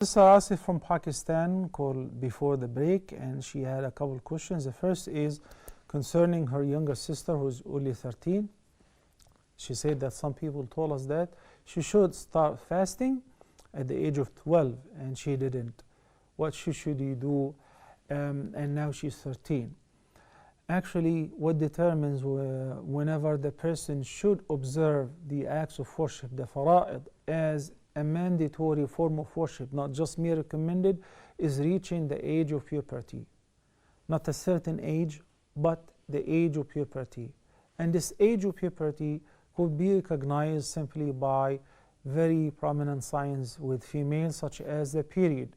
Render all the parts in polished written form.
This is Asif from Pakistan called before the break, and she had a couple questions. The first is concerning her younger sister who's only 13. She said that some people told us that she should start fasting at the age of 12 and she didn't. What should she do? And now she's 13. Actually, what determines whenever the person should observe the acts of worship, the fara'id, as a mandatory form of worship, not just mere recommended, is reaching the age of puberty. Not a certain age, but the age of puberty. And this age of puberty could be recognized simply by very prominent signs with females, such as the period.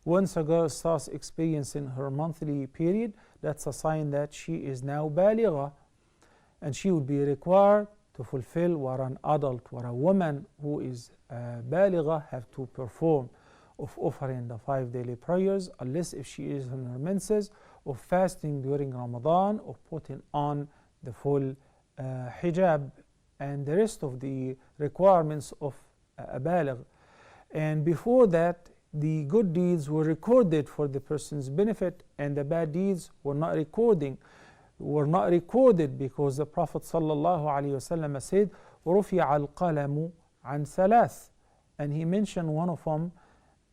Once a girl starts experiencing her monthly period, that's a sign that she is now baligha, and she would be required to fulfill what an adult or a woman who is baligha have to perform, of offering the 5 daily prayers, unless if she is in her menses, of fasting during Ramadan, of putting on the full hijab and the rest of the requirements of a baligh. And before that, the good deeds were recorded for the person's benefit, and the bad deeds were not recorded because the Prophet ﷺ said, رُفِعَ الْقَلَمُ عَنْ ثَلَاثٍ, and he mentioned one of them,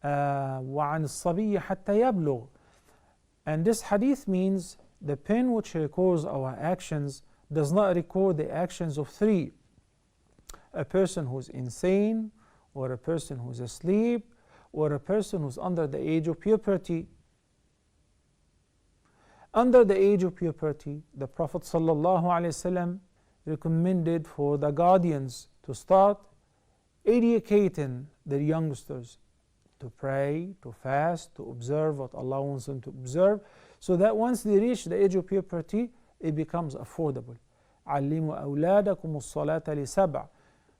وَعَنِ الصَّبِيِّ حَتَّى يَبْلُغ. And this hadith means the pen which records our actions does not record the actions of 3. A person who's insane, or a person who's asleep, or a person who's under the age of puberty. Under the age of puberty, the Prophet ﷺ recommended for the guardians to start educating their youngsters to pray, to fast, to observe what Allah wants them to observe, so that once they reach the age of puberty, it becomes affordable. عَلِّمُوا أَوْلَادَكُمُ الصَّلَاةَ لِسَبْعٍ.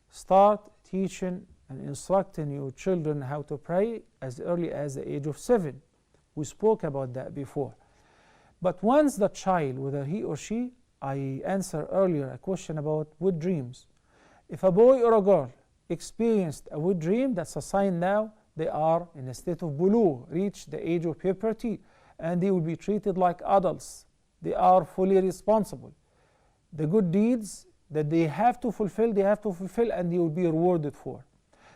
Start teaching and instructing your children how to pray as early as the age of 7. We spoke about that before. But once the child, whether he or she, I answered earlier a question about wet dreams. If a boy or a girl experienced a wet dream, that's a sign now they are in a state of bulugh, reach the age of puberty, and they will be treated like adults. They are fully responsible. The good deeds that they have to fulfill, and they will be rewarded for.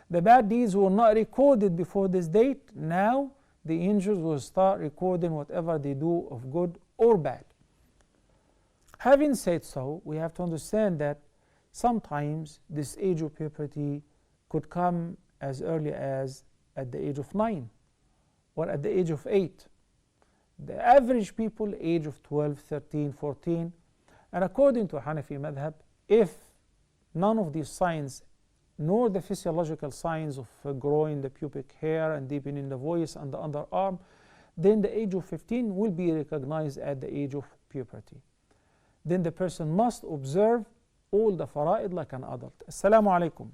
The bad deeds were not recorded before this date. Now the angels will start recording whatever they do of good or bad. Having said so, we have to understand that sometimes this age of puberty could come as early as at the age of 9 or at the age of 8. The average people, age of 12, 13, 14, and according to Hanafi madhab, if none of these signs, nor the physiological signs of growing the pubic hair and deepening the voice and the underarm, then the age of 15 will be recognized at the age of puberty. Then the person must observe all the fara'id like an adult. Assalamu alaikum.